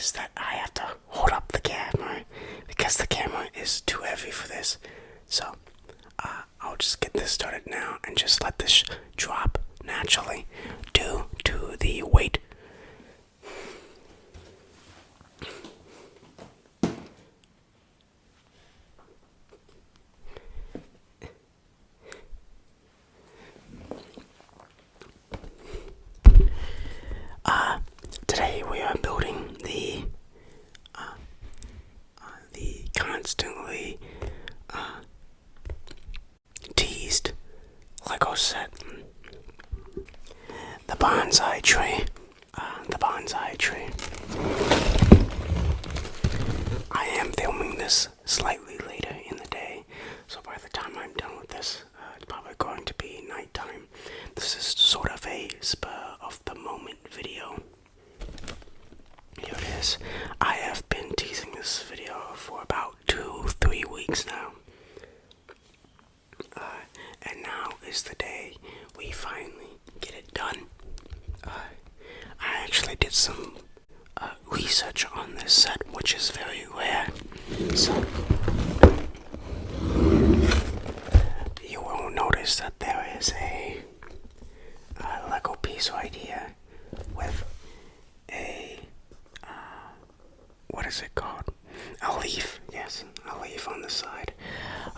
is that I have to hold up the camera because the camera is too heavy for this. So I'll just get this started now and just let this drop naturally due to the weight. Today we are building the constantly teased Lego set. The bonsai tree. I am filming this slightly later in the day, so by the time I'm done with this, it's probably going to be nighttime. This is sort of a spur of the moment video. Here it is. I have been teasing this video for about 2-3 weeks now. And now is the day we finally get it done. I actually did some research on this set, which is very rare. So you will notice that there is a Lego piece right here with a what is it called? A leaf. Yes, a leaf on the side.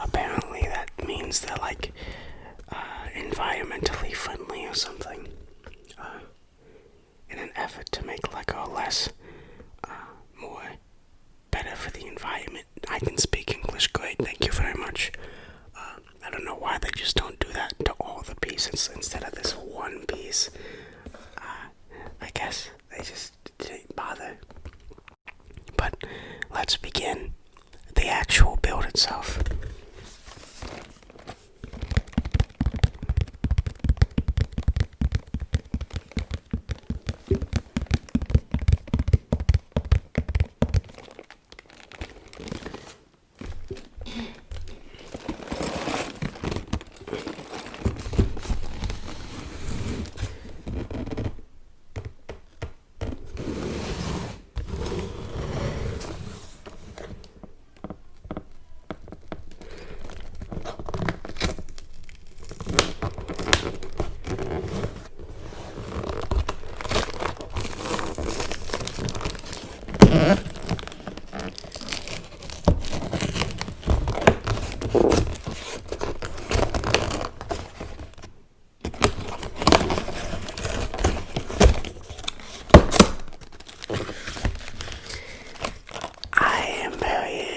Apparently that means they're like environmentally friendly or something. In an effort to make Lego less, more better for the environment. I can speak English great, thank you very much. I don't know why they just don't do that to all the pieces instead of this one piece. I guess they just didn't bother. But let's begin the actual build itself.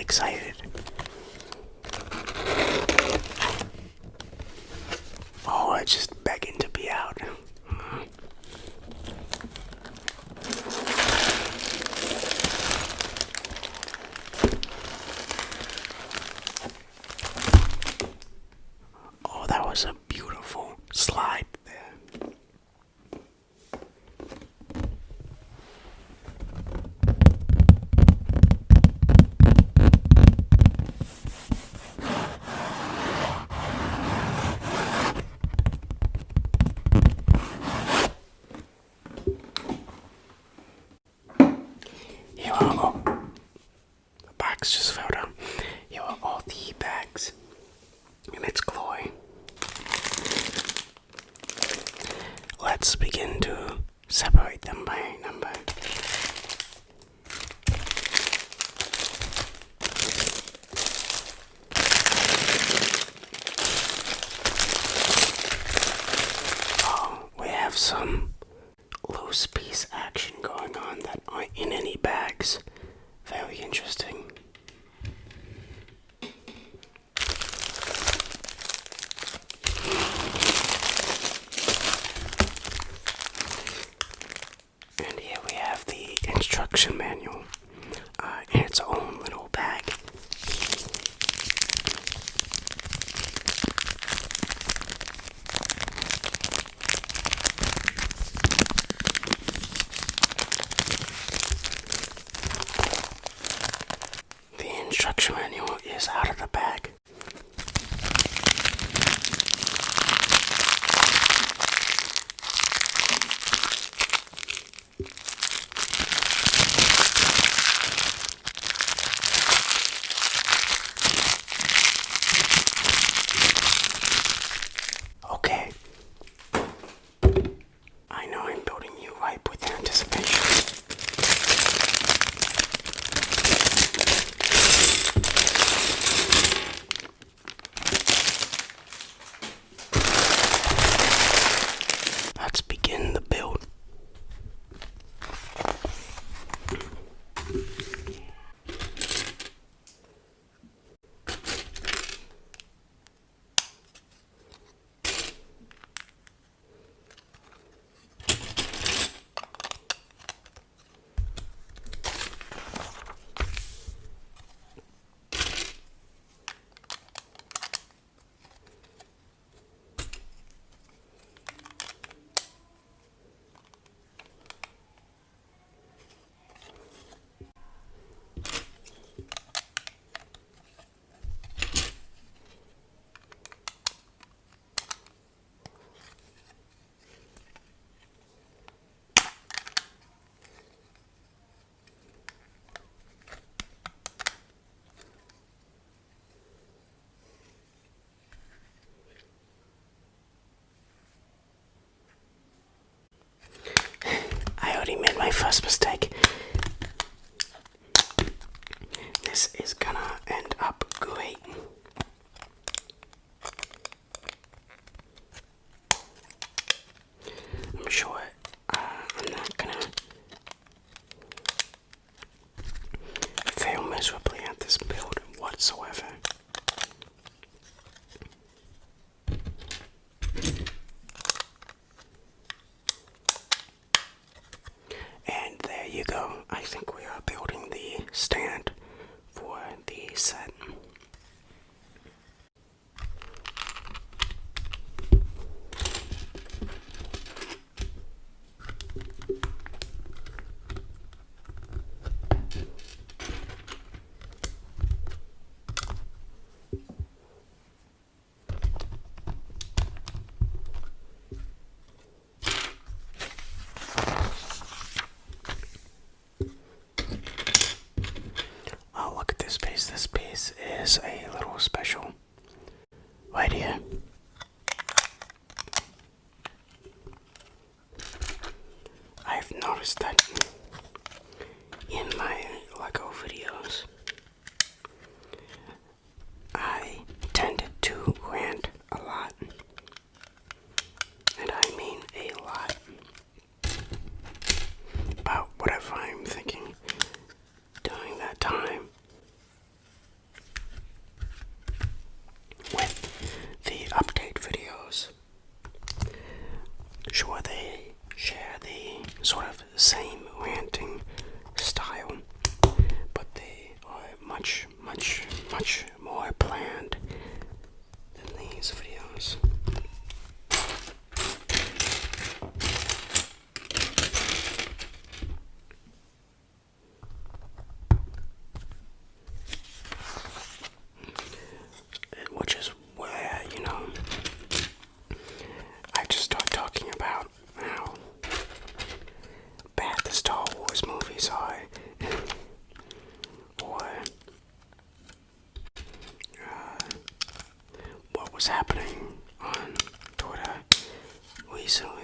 Excited. Oh, it's just begging to be out. Oh, that was a beautiful slide there. The bags just fell down. Here are all the bags in its glory. Let's begin to separate them by number. Oh, we have some loose piece action going on that aren't in any bags. Very interesting. And here we have the instruction manual in its own little bag. The instruction manual is out of the bag. first mistake. This is gonna end up great. I'm sure I'm not gonna fail miserably at this build whatsoever. And there you go. I think we are building the stand for the set. Oh, look at this piece. This piece is a little special. Right here. I've noticed that in my Lego videos, I tend to rant a lot. And I mean a lot. About whatever I'm thinking during that time. With the update videos, sure, they share the sort of same ranting style, but they are much more planned than these videos. Which is where, I just start talking about how bad the Star Wars movies are, or what was happening on Twitter recently.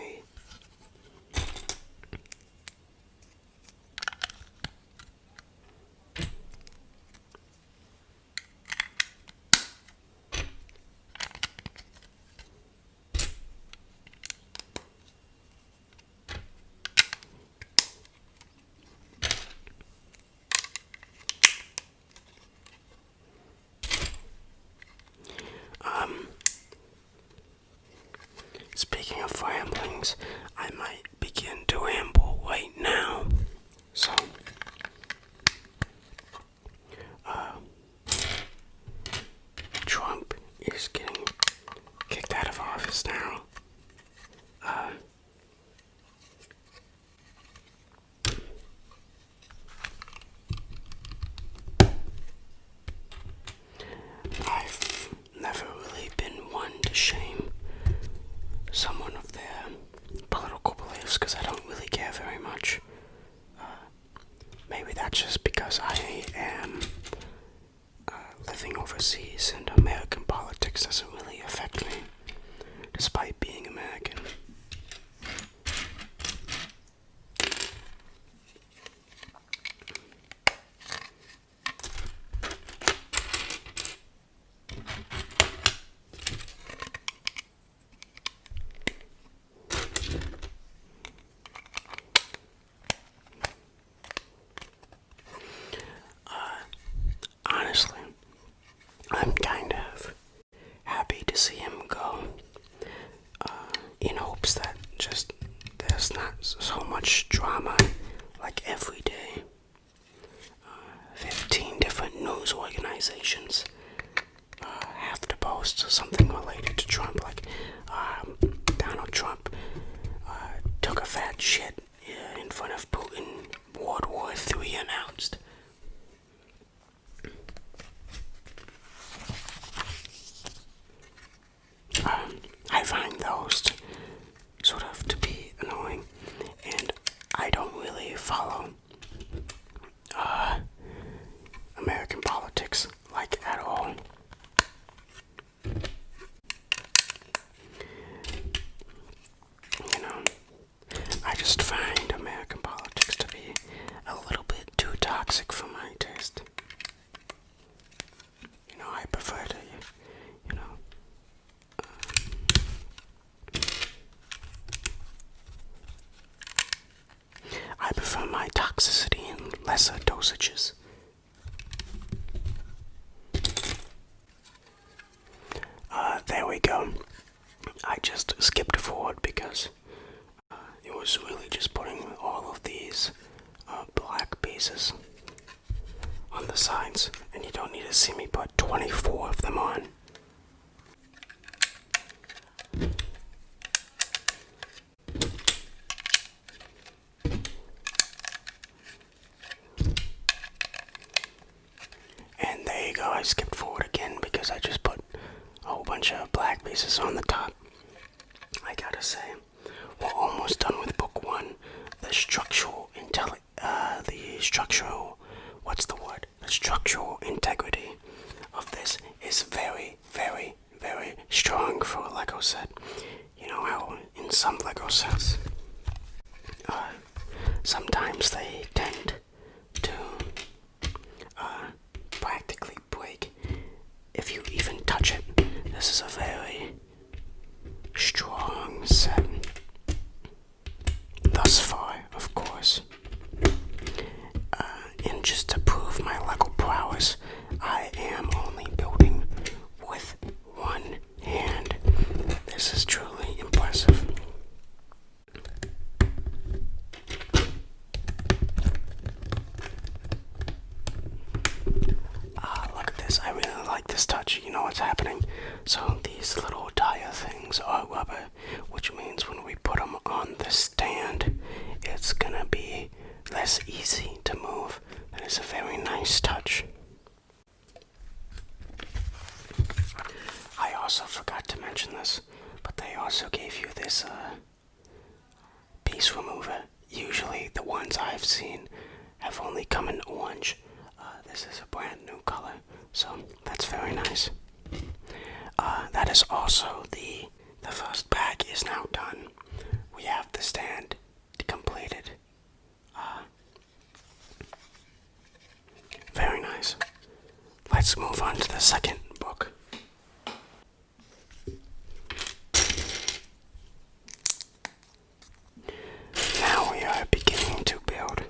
Speaking of ramblings, I might begin to ramble right now. So, Trump is getting kicked out of office now. I've never really been one to shame someone of their political beliefs because I don't really care very much. Maybe that's just because I am living overseas and American politics doesn't really affect me, despite being American. Honestly, I'm kind of happy to see him go, in hopes that just there's not so much drama like every day. 15 different news organizations have to post something related to Trump, like Donald Trump took a fat shit in front of Putin, World War III announced. I find those sort of to be annoying, and I don't really follow American politics like at all. stitches. There we go. I just skipped forward because it was really just putting all of these black pieces on the sides, and you don't need to see me put 24 of them on. And there you go, I skipped forward again because I just put a whole bunch of black pieces on the top. I gotta say, we're almost done with book one. The structural integrity of this is very, very, very strong for a Lego set. You know how in some Lego sets, sometimes they tend to practically break if you even touch it. This is a very strong set. Thus far, of course. And just to prove my Lego prowess, I am only building with one hand. This is truly impressive. Look at this. I really like this touch. You know what's happening? So these little tire things are rubber, which means when we put them on the stand, it's gonna be less easy to move. That is a very nice touch. I also forgot to mention this, but they also gave you this piece remover. Usually the ones I've seen have only come in orange. This is a brand new color, so that's very nice. That is also the first bag is now done. We have the stand completed. Very nice. Let's move on to the second book. Now we are beginning to build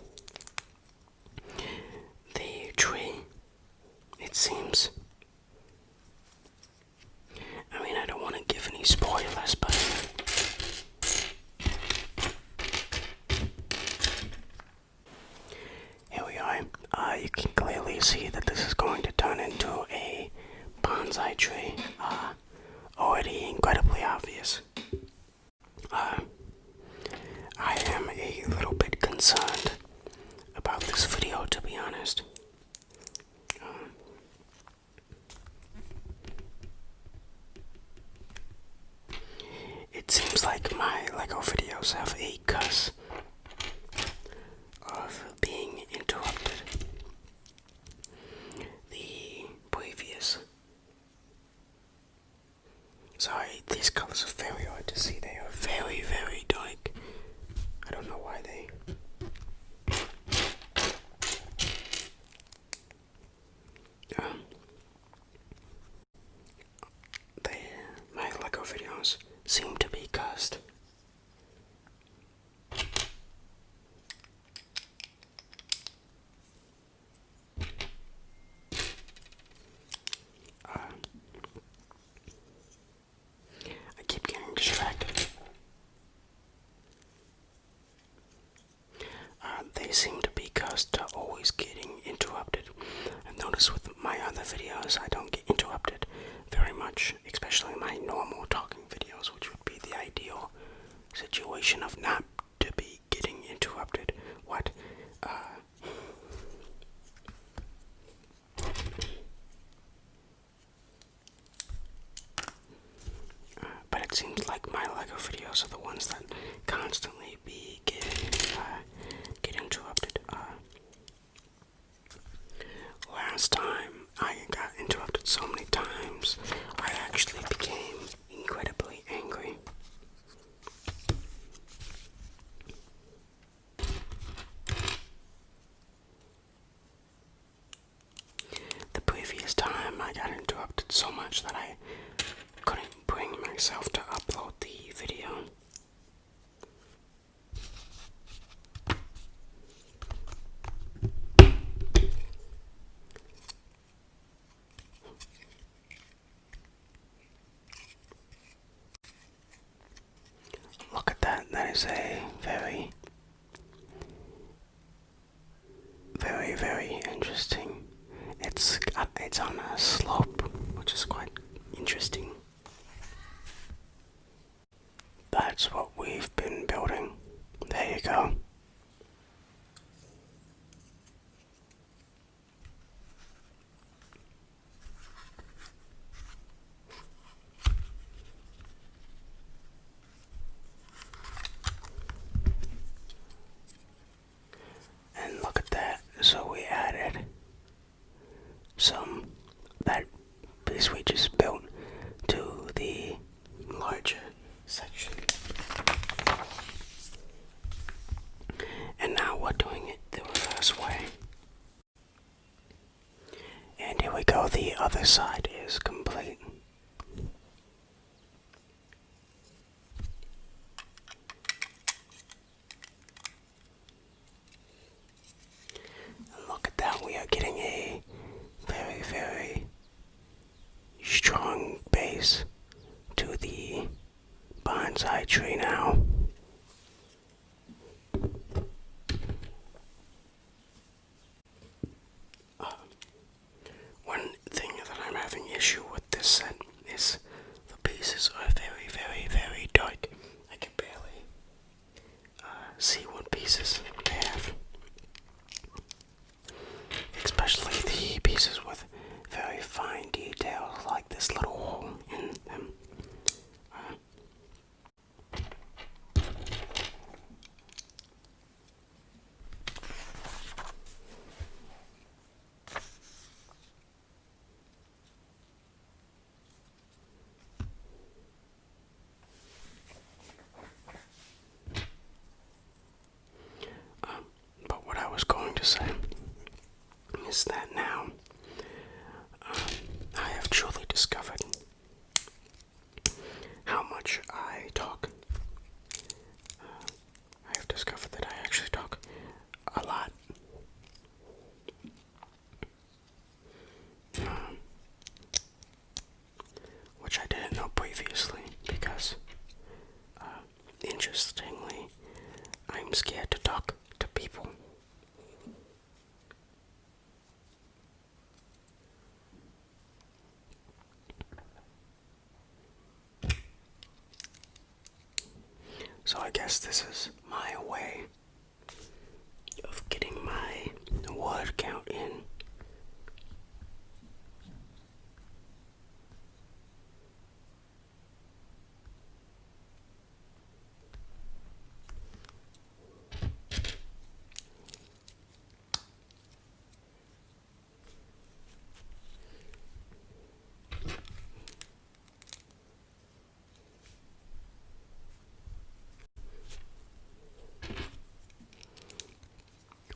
the tree, it seems. I mean, I don't want to give any spoilers, but here we are. You can clearly see that this is going to turn into a bonsai tree. Already incredibly obvious. I am a little bit concerned about this video, to be honest. It seems like my Lego videos have a curse of being interrupted. The previous... Sorry, these colors are very hard to see. They are very, very dark. I don't know why they... my Lego videos seem to be cursed. I keep getting distracted. They seem to be cursed to always getting interrupted. I've noticed with my other videos I don't get interrupted very much, especially my normal talking videos, which would be the ideal situation of not to be getting interrupted. What? But it seems like my Lego videos are the ones that constantly get interrupted. Last time I got interrupted so many times, I actually became incredibly angry. The previous time I got interrupted so much that I couldn't bring myself to upload the video. is a very, very, very interesting. It's on a slope, which is quite interesting. That's what we've been building. There you go. And look at that. So we added that piece we just built to the larger section. And now we're doing it the reverse way. And here we go, the other side is complete. And look at that, we are getting a very, very strong base to the bonsai tree now. One thing that I'm having issue with this set is the pieces are very, very, very dark. I can barely see what pieces they have. Especially the pieces with very fine details like this little hole in them. But what I was going to say is that now I have truly discovered how much I talk. I have discovered that I actually talk a lot. Which I didn't know previously because, interestingly, I'm scared to talk to people. So I guess this is my way of getting my word count in.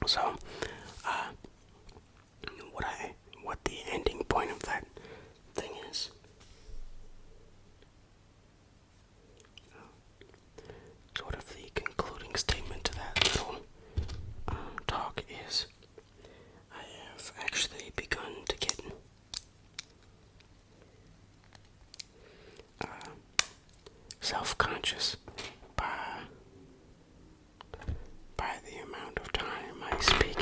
So, what the ending point of that thing is. Sort of the concluding statement to that little talk is, I have actually begun to get self-conscious by the amount of time I speak.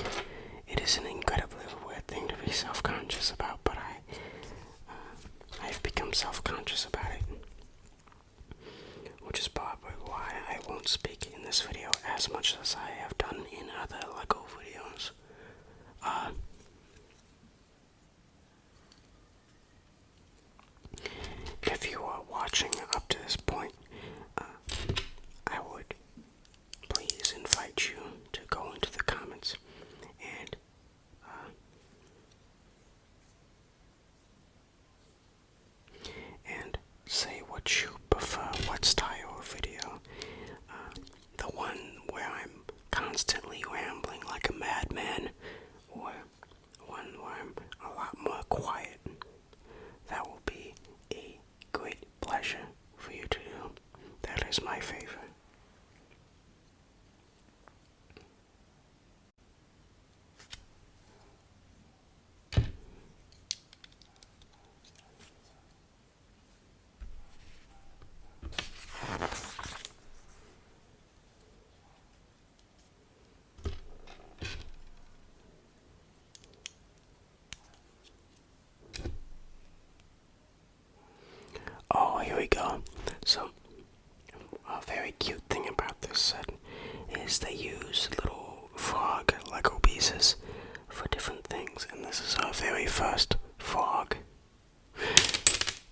It is an incredibly weird thing to be self-conscious about, but I've become self-conscious about it, which is probably why I won't speak in this video as much as I have done in other Lego videos. If you are watching up to this point, I would please invite you to go into the comments and say what you prefer, what style of video. The one where I'm constantly rambling like a madman, or one where I'm a lot more quiet. That will be a great pleasure for you to do. That is my favorite. things, and this is our very first frog.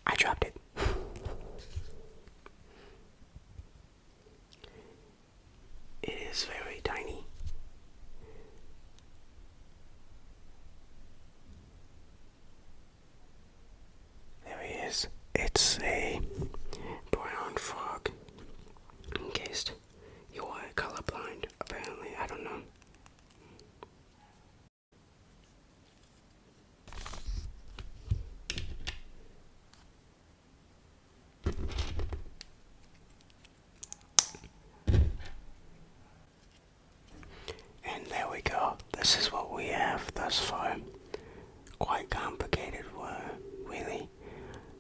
I dropped it. It is very tiny. There he is. It's a brown frog. In case you are colorblind, apparently, I don't know. And there we go. This is what we have thus far. Quite complicated, really.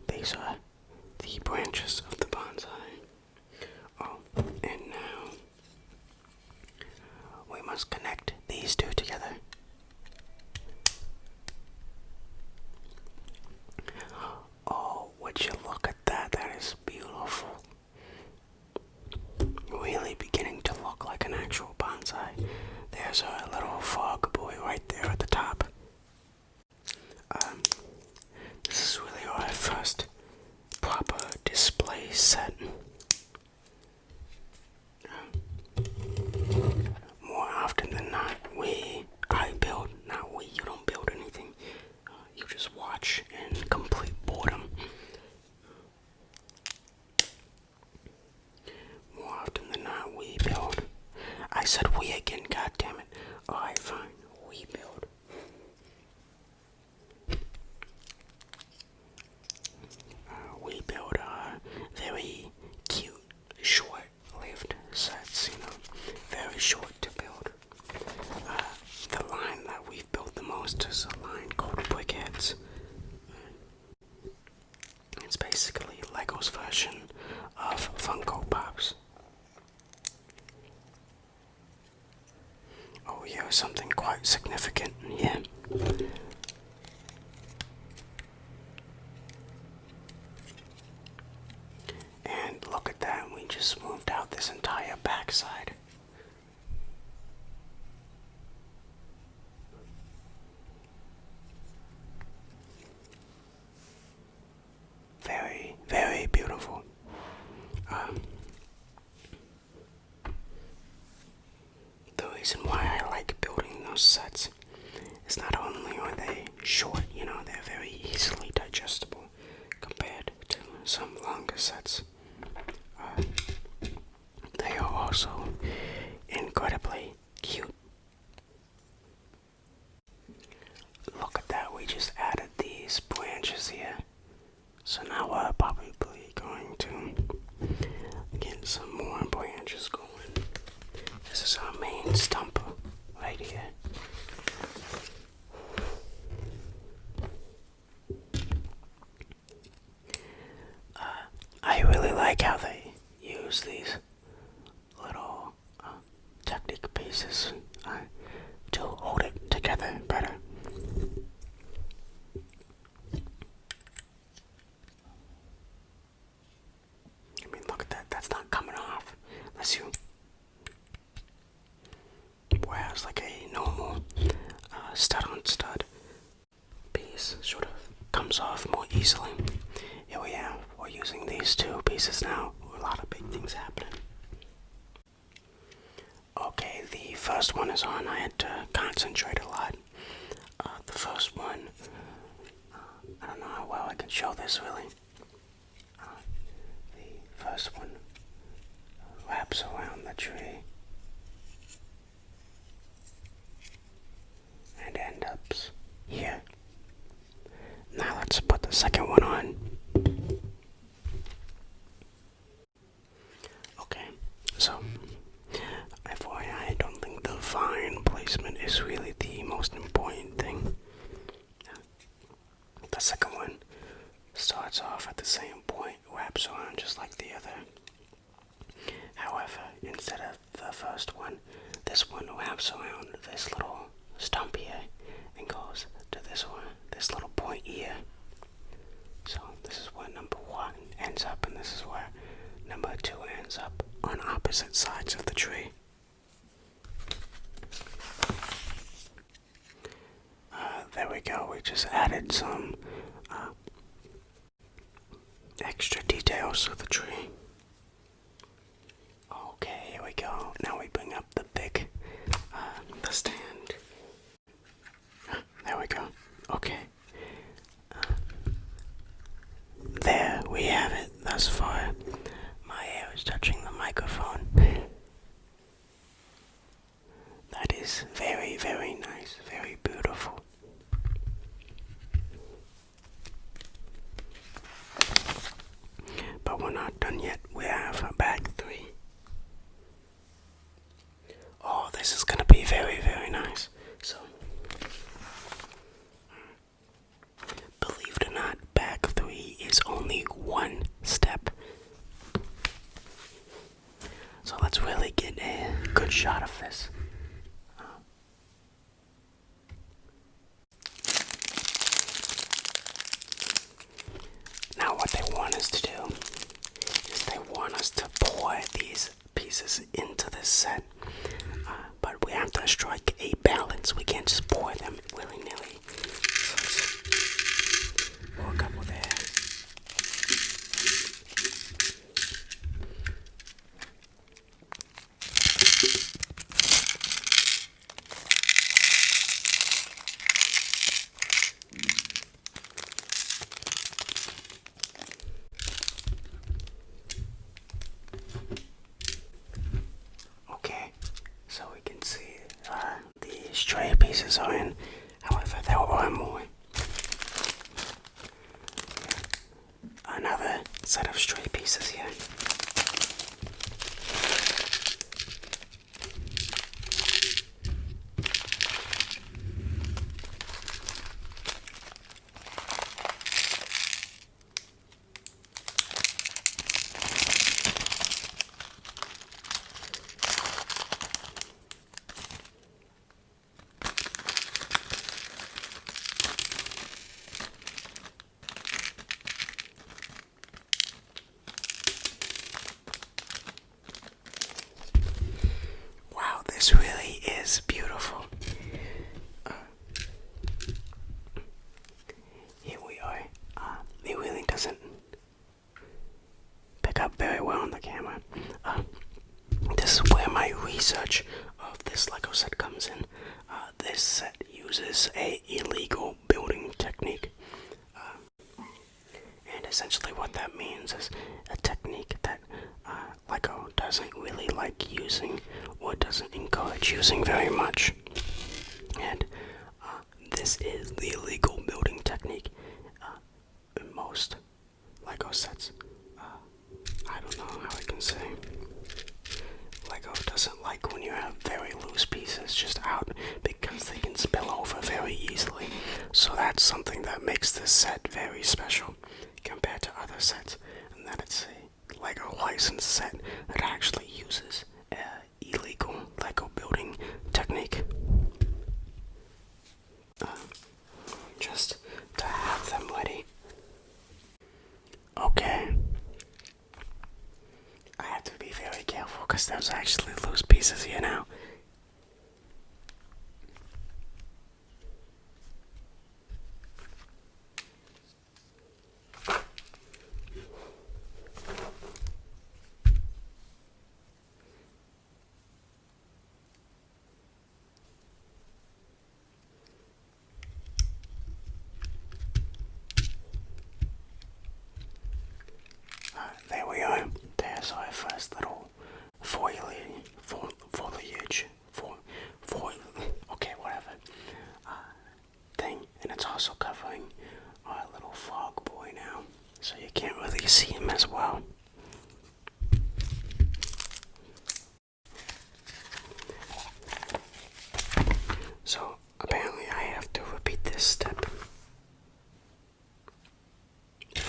These are the branches of the bonsai. Oh, and now we must connect these two together. Oh, would you look at that? That is beautiful. Really beginning to look like an actual bonsai. There's our little frog boy right there at the top. This is really our first proper display set. More often than not, you don't build anything. You just watch in complete boredom. More often than not, we build. I said we again, god damn it. Alright, fine, we build. We build very cute, short-lived sets, very short to build. The line that we've built the most is a line called Brickheads. It's basically Lego's version of Funko Pops. Oh, here's something quite significant here. And look at that, we just moved out this entire backside. Very, very beautiful. The reason why I like building those sets is not only are they short, they're very easily digestible compared to some longer sets. They are also incredibly cute. Look at that, we just added these branches here. So now we're probably going to get some more branches going. This is our main stump right here. I really like how they use these little technique pieces to hold it together better. I mean, look at that. That's not coming off unless you wears like a normal stud-on-stud piece. Sort of comes off more easily. Here we have. We're using these two pieces now. A lot of big things happening. Okay, the first one is on. I had to concentrate a lot. The first one, I don't know how well I can show this really. The first one wraps around the tree and ends up here. Now let's put the second one on. Okay, so I don't think the vine placement is really the most important thing. The second one starts off at the same point, wraps around just like the other. However, instead of the first one, this one wraps around this little stump here and goes to this one, this little point here. So this is where number one ends up, and this is where number two ends up, on opposite sides of the tree. there we go. We just added some extra details to the tree. Okay, here we go. Now we bring up the the stand. There we go. Okay. There we have it thus far. My hair is touching the microphone. That is very, very nice. Very beautiful. But we're not done yet. We have bag 3. Oh, this is gonna be very, very nice. So, believe it or not, bag 3 is only one step. So let's really get a good shot of this. Now what they want us to do is they want us to pour these pieces into this set. But we have to strike a balance. We can't just pour them willy-nilly. So let's pour a couple there. Okay, so we can see the stray pieces are in. However, there are more. Another set of stray pieces here. This really is beautiful. Here we are. It really doesn't pick up very well on the camera. This is where my research of this Lego set comes in. This set uses a illegal building technique. And essentially what that means is a technique that Lego doesn't really like using or doesn't encourage using very much. And this is the illegal building technique in most Lego sets. I don't know how I can say. Lego doesn't like when you have very loose pieces just out because they can spill over very easily. So that's something that makes this set very special compared to other sets, and that it's a Lego licensed set that actually uses illegal Lego building technique. Just to have them ready. Okay. I have to be very careful because there's actually loose pieces here now. There we are. There's our first little foliage, okay, whatever, thing. And it's also covering our little frog boy now, so you can't really see him as well. So apparently I have to repeat this step.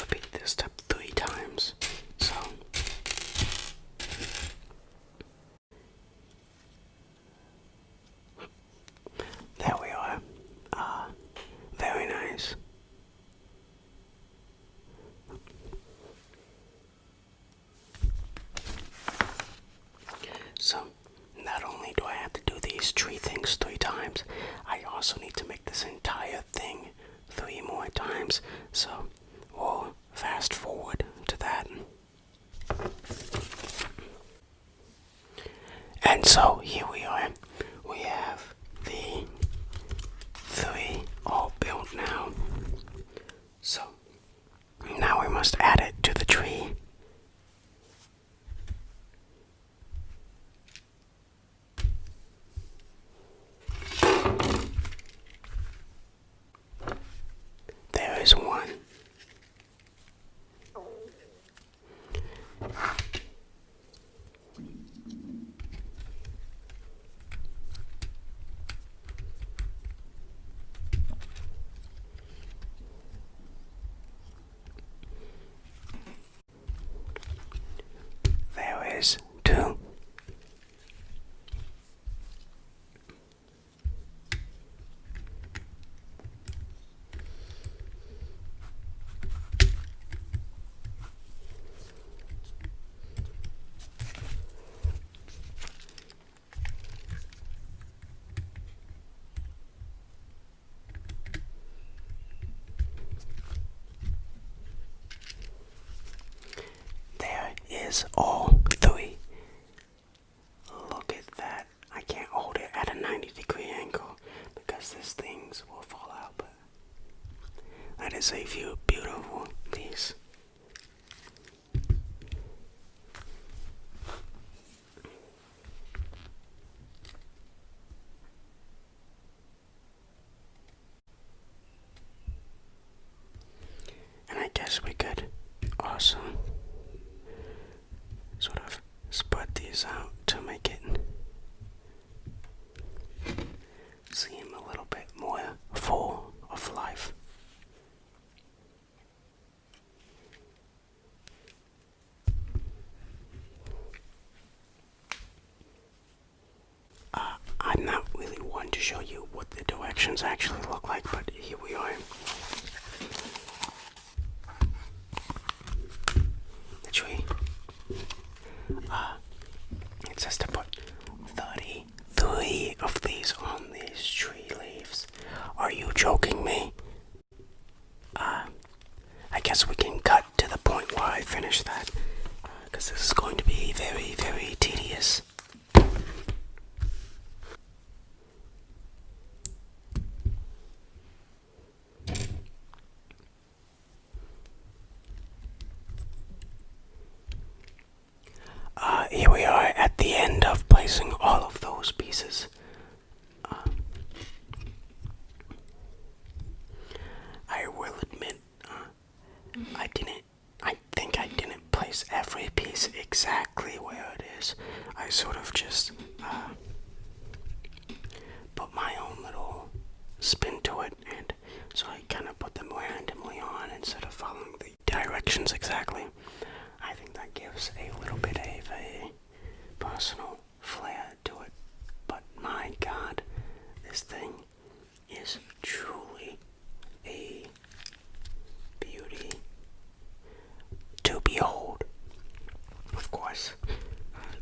Repeat this step 3 times. So there we are. Very nice. So not only do I have to do these tree things 3 times, I also need to make this entire thing times, so we'll fast forward to that. And so here we are. We have the 3 all built now. So now we must add it to the tree. There is one. There is 2. There is all 3. Look at that. I can't hold it at a 90-degree angle because these things will fall out, but that is a beautiful piece. And I guess we could also sort of spread these out to make it seem a little bit more full of life. I'm not really one to show you what the directions actually look like, but here we are. The tree. It says to put 33 of these on these tree leaves. Are you joking me? I guess we can cut to the point where I finish that, because this is going to be very, very tedious. Here we are at the end of placing all of those pieces. I will admit, I think I didn't place every piece exactly where it is. I sort of just put my own little spin to it, and so I kind of put them randomly on instead of following the directions exactly. I think that gives a little bit of a personal flair to it. But my God, this thing is truly a beauty to behold. Of course,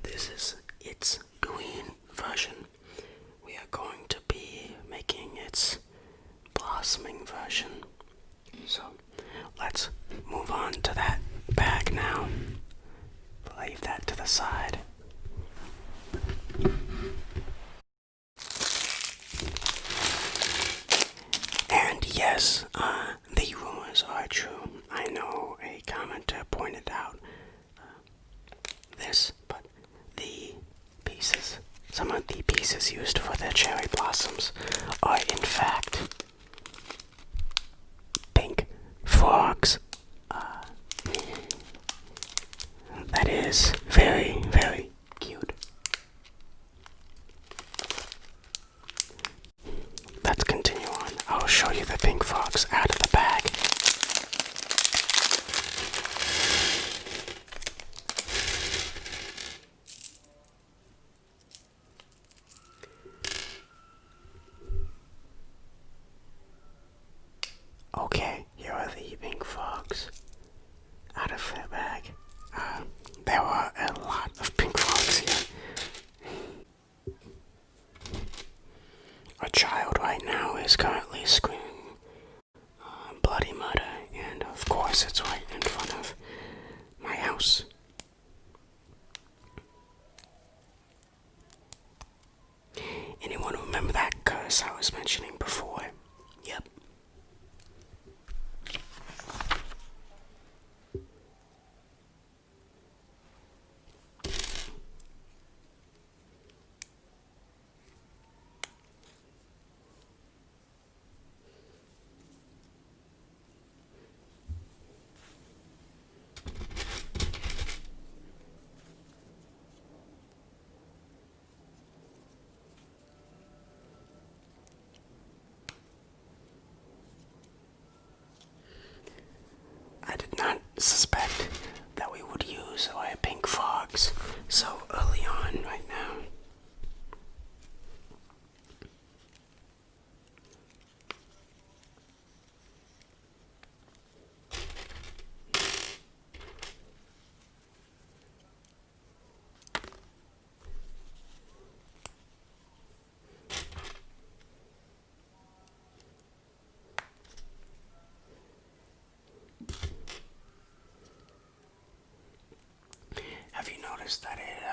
this is its green version. We are going to be making its blossoming version. So let's move on to that bag now. Leave that to the side. And yes, the rumors are true. I know a commenter pointed out this, but some of the pieces used for the cherry blossoms are in fact pink frogs. That is very, very cute. Let's continue on. I'll show you the pink frogs out of the bag. Okay, here are the pink frogs out of the bag. There are a lot of pink frogs here. A child right now is currently screaming bloody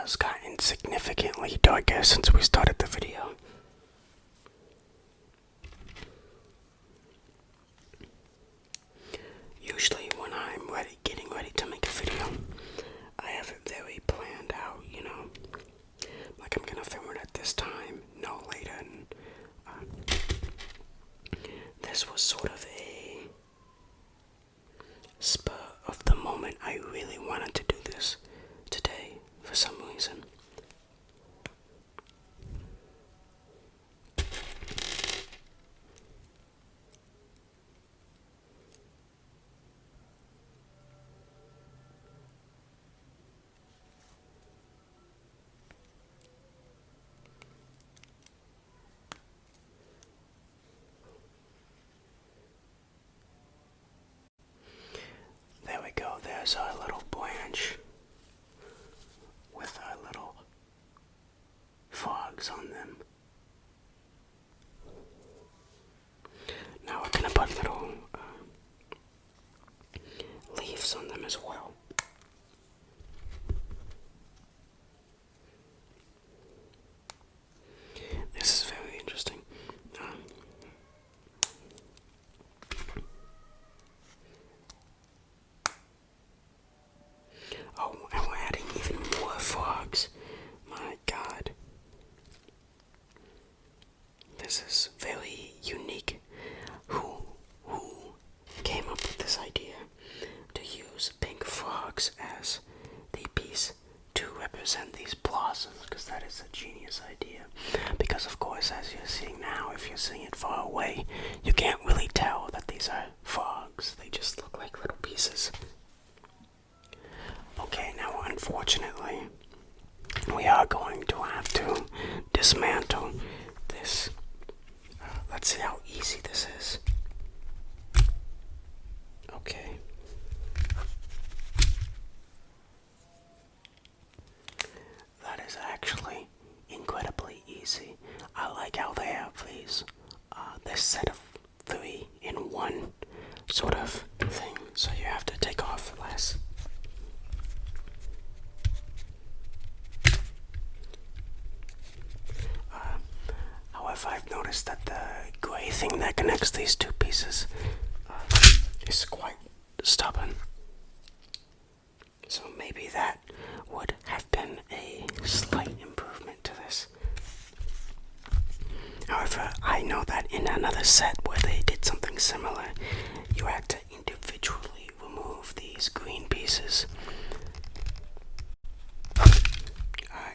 has gotten significantly darker since we started the video. Usually when I'm getting ready to make a video, I have it very planned out, like I'm gonna film it at this time, no later. And, this was sort of a spur of the moment. I really wanted to do this today for some reason. There we go, there's our little branch with our little frogs on them. Now we're gonna put little leaves on them as well. This is very interesting. Oh, and we're adding even more frogs. My God. This is very unique. Who came up with this idea to use pink frogs as the piece to represent these blossoms? Because that is a genius idea. Because of course, as you're seeing now, if you're seeing it far away, you can't really tell that these are frogs. They just look like little pieces. Okay, now unfortunately, we are going to have to dismantle this. Let's see how easy this is. Okay. That is actually incredibly easy. I like how they have these, this set of 3 in 1 sort of thing, so you have to take off less. However, I've noticed that the gray thing that connects these 2 pieces is quite stubborn. So maybe that would have been a slight improvement to this. However, I know that in another set where they did something similar, you had to individually remove these green pieces.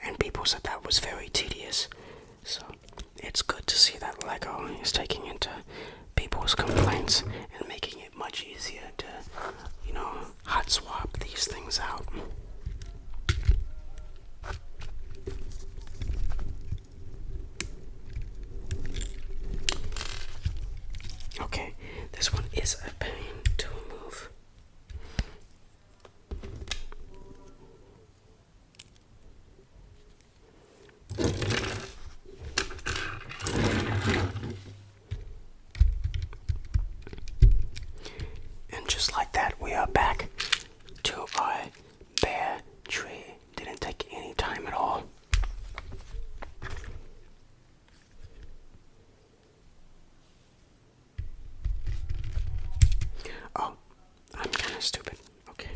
And people said that was very tedious. So it's good to see that LEGO is taking into people's complaints and making it much easier to, hot swap these things out. Okay, this one is a pain to remove. And just like that, we are back to our bare tree. Didn't take any time at all. Oh, I'm kind of stupid. Okay.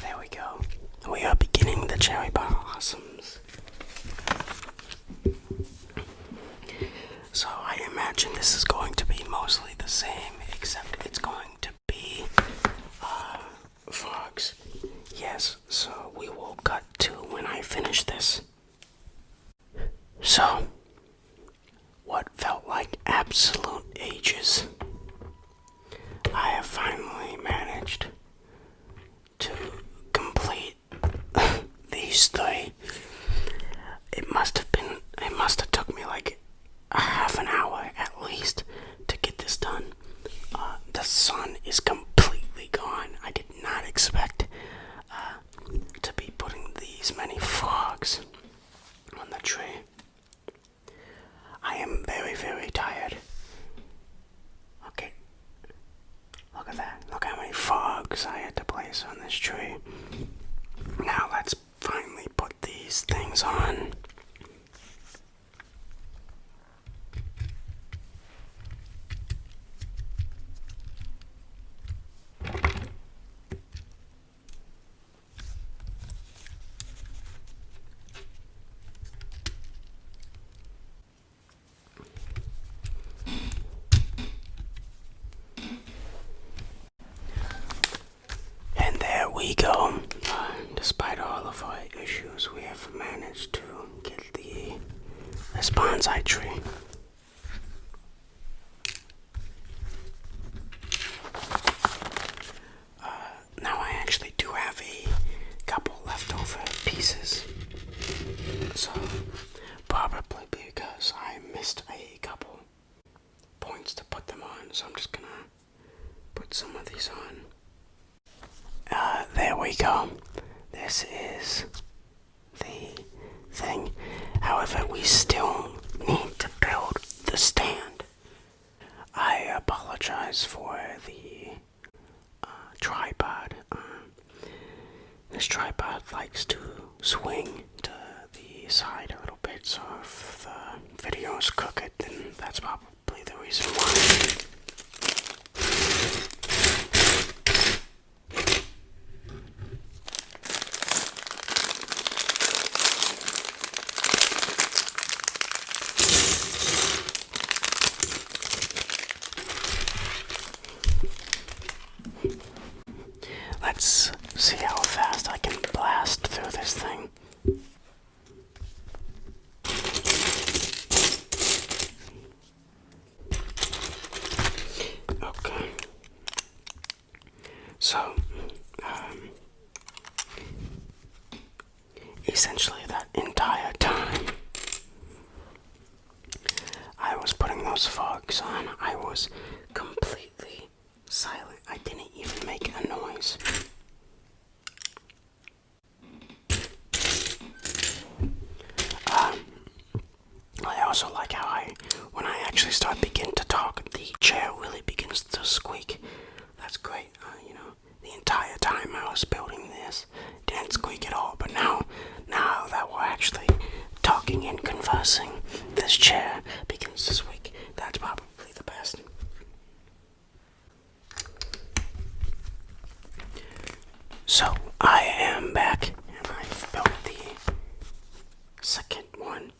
There we go. We are beginning the cherry blossoms. So I imagine this is going to be mostly the same, except it's going to be frogs. Yes, so we will cut to when I finish this. So, what felt like absolute ages, I have finally managed to complete these 3. It must have took me like a half an hour at least these many frogs on the tree. I am very, very tired. Okay, look at that. Look how many frogs I had to place on this tree. Now let's finally put these things on. And there we go. Despite all of our issues, we have managed to get this bonsai tree. Now I actually do have a couple leftover pieces. So, probably because I missed a couple points to put them on, so I'm just gonna put some of these on. There we go. This is the thing. However, we still need to build the stand. I apologize for the tripod. This tripod likes to swing to the side a little bit, so if the video is crooked, then that's probably the reason why. Let's see how fast I can blast through this thing. Okay. So, essentially that entire time I was putting those fogs on, I was completely silent. I didn't even make a noise. I also like how when I actually begin to talk, the chair really begins to squeak. That's great. The entire time I was building this, didn't squeak at all. But now that we're actually talking and conversing, this chair begins to squeak. That's probably the best. So, I am back, and I've built the second one,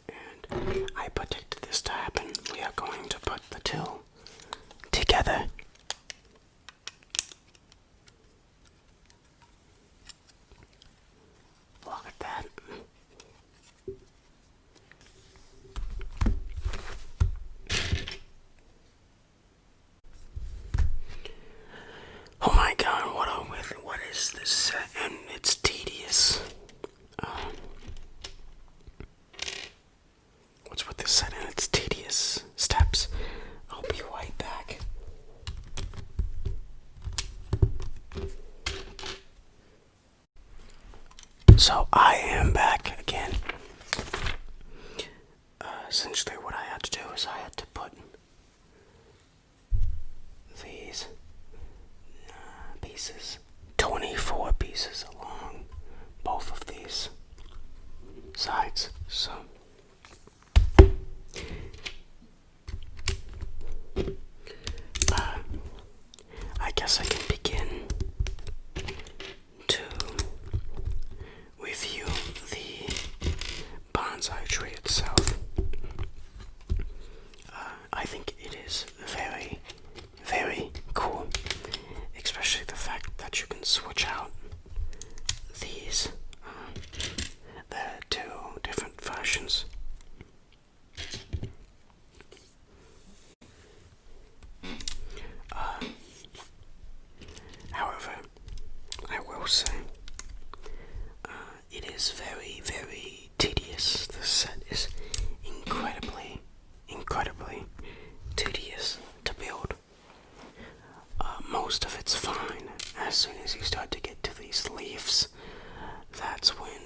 and I predicted this to happen. We are going to put the two together. Look at that. Oh my god, what is this set? And it's tedious. What's with this set and its tedious steps? I'll be right back. So I am back again. Essentially what I had to do is I had to put these pieces, 24 pieces along both of these sides. So I guess I can begin to review the bonsai tree itself. I think it is very, very cool, especially the fact that you can switch out these, the two different versions. However, I will say, it is very, very tedious. The set is incredibly tedious to build. Most of it's fine. As soon as you start to get to these leaves, that's when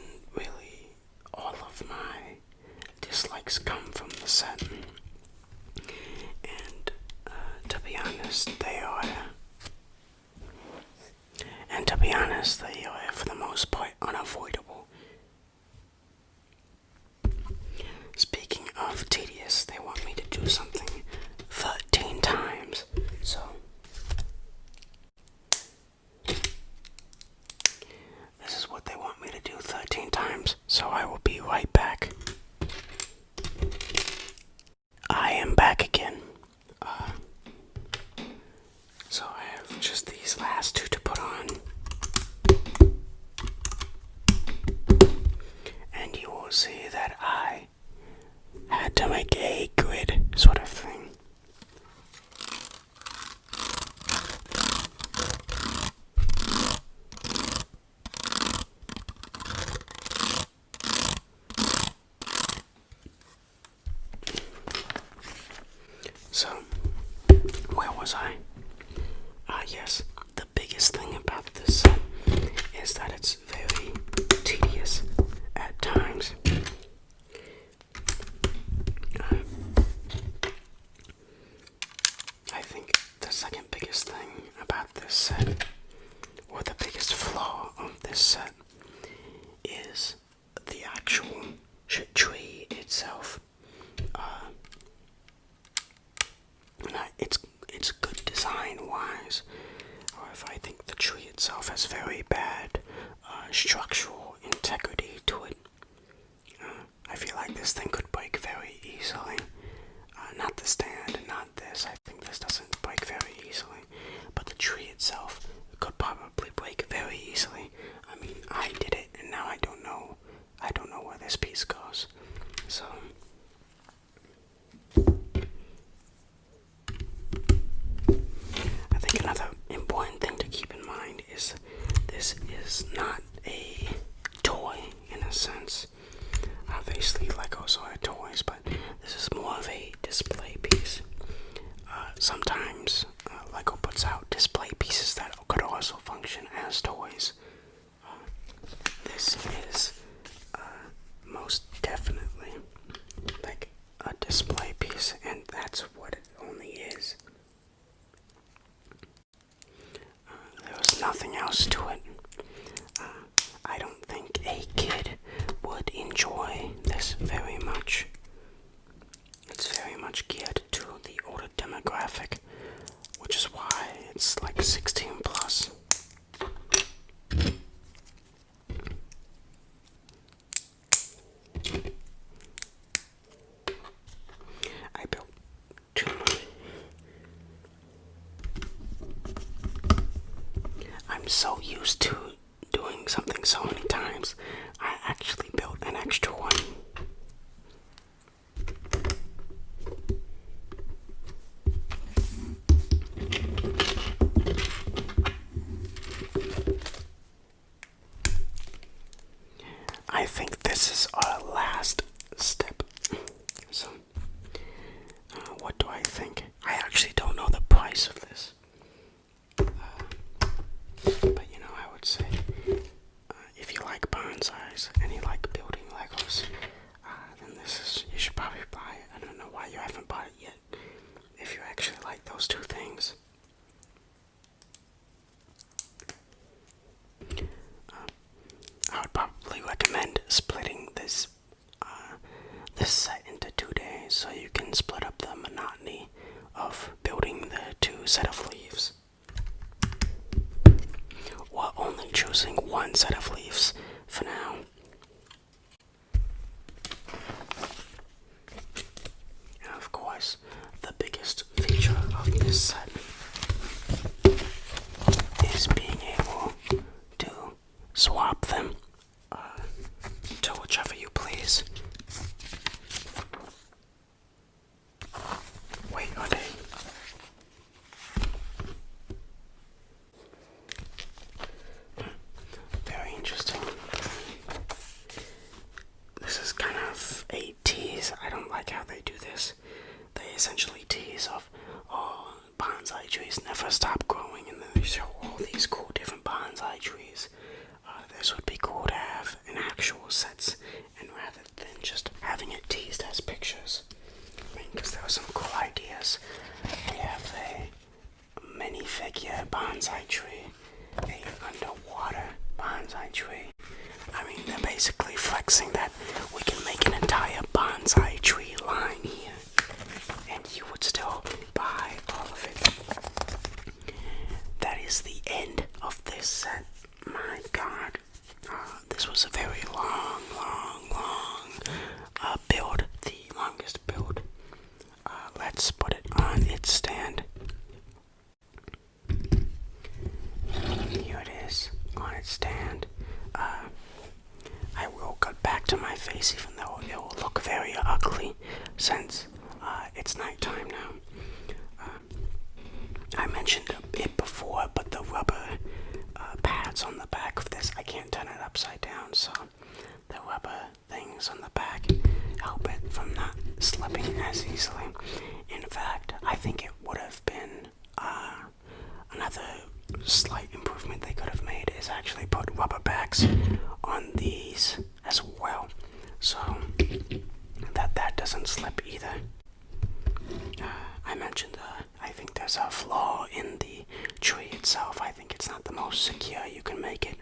will see that I had to make a grid sort of thing. So, where was I? Yes, the biggest thing about this set is that it's very tedious at times. I think the second biggest thing about this set, or the biggest flaw of this set, is the actual tree itself. It's good design-wise. However, I think the tree itself has very bad structural integrity to it. I feel like this thing could break very easily. Not the stand, not this. I think this doesn't break very easily. But the tree itself could probably break very easily. I mean, I did it, and now I don't know where this piece goes. So I think another important thing to keep in mind is this is not a toy in a sense. Obviously, Legos are toys, but this is more of a display piece. Sometimes Lego puts out display pieces that could also function as toys. This is most definitely like a display piece, and that's what it only is. There was nothing else to it. I don't think a kid would enjoy this very much. It's very much geared to the older demographic, which is why it's like 16 plus. I built too much. I'm so used to doing something so many times, I actually built an extra one. I think this is our last step. So, what do I think? I actually don't know the price of this. But I would say, if you like bonsais and you like building Legos, then you should probably buy it. I don't know why you haven't bought it yet, if you actually like those two things. I would probably recommend splitting this set into 2 days, so you can split up the monotony of building the two set of leaves. Or only choosing one set of leaves for now. And of course, the biggest feature of this set is being able to swap them to whichever you please. Wait, are they? Very interesting. This is kind of a tease. I don't like how they do this. They essentially tease of, bonsai trees never stop growing, and then they show all these cool different bonsai trees. This would be cool to have in actual sets, and rather than just having it teased as pictures. I mean, because there were some cool ideas. We have a minifigure bonsai tree, a underwater bonsai tree. I mean, they're basically flexing that we can make an entire bonsai tree line here, and you would still buy all of it. That is the end of this set. My God, this was a very long build, the longest build. Let's put it on its stand. Here it is on its stand. I will cut back to my face, even though it will look very ugly since it's nighttime now. I mentioned it before, but the rubber pads on the back of this, I can't turn it upside down, so the rubber things on the back help it from not slipping as easily. In fact, I think it would have been another slight improvement they could have made is actually put rubber backs on these as well, so that doesn't slip either. I mentioned I think there's a flaw in the tree itself. I think it's not the most secure you can make it,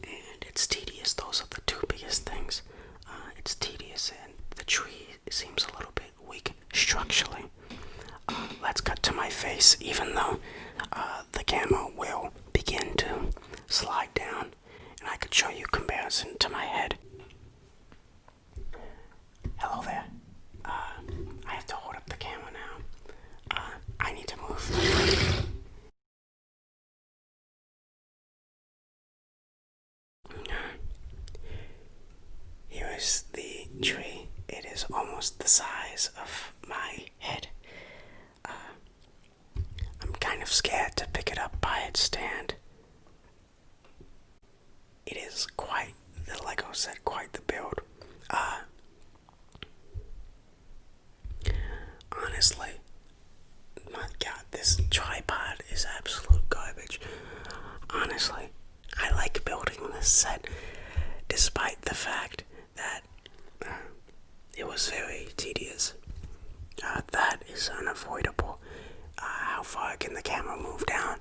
and it's tedious. Those are the two biggest things. It's tedious, and the tree seems a little bit weak structurally. Let's cut to my face, even though the camera will begin to slide down, and I could show you comparison to my head. Hello there. I have to hold up the camera now. I need to move. Here is the tree. It is almost the size of my head. I'm kind of scared to pick it up by its stand. It is quite the Lego set, quite the build. Honestly, my god, this tripod is absolute garbage. Honestly, I like building this set, despite the fact that it was very tedious. That is unavoidable. How far can the camera move down?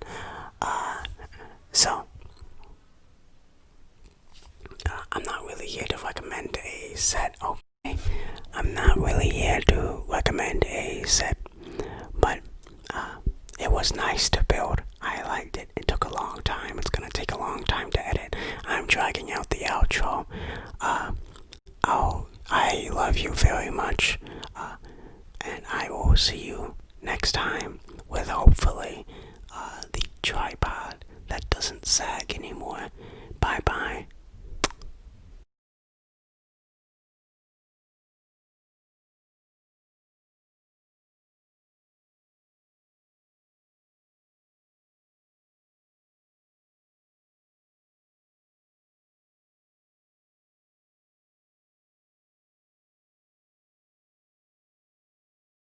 I'm not really here to recommend a set, okay? I'm not really here to recommend a set, but it was nice to build. I liked it. It took a long time. It's gonna take a long time to edit. I'm dragging out the outro. I love you very much, and I will see you next time.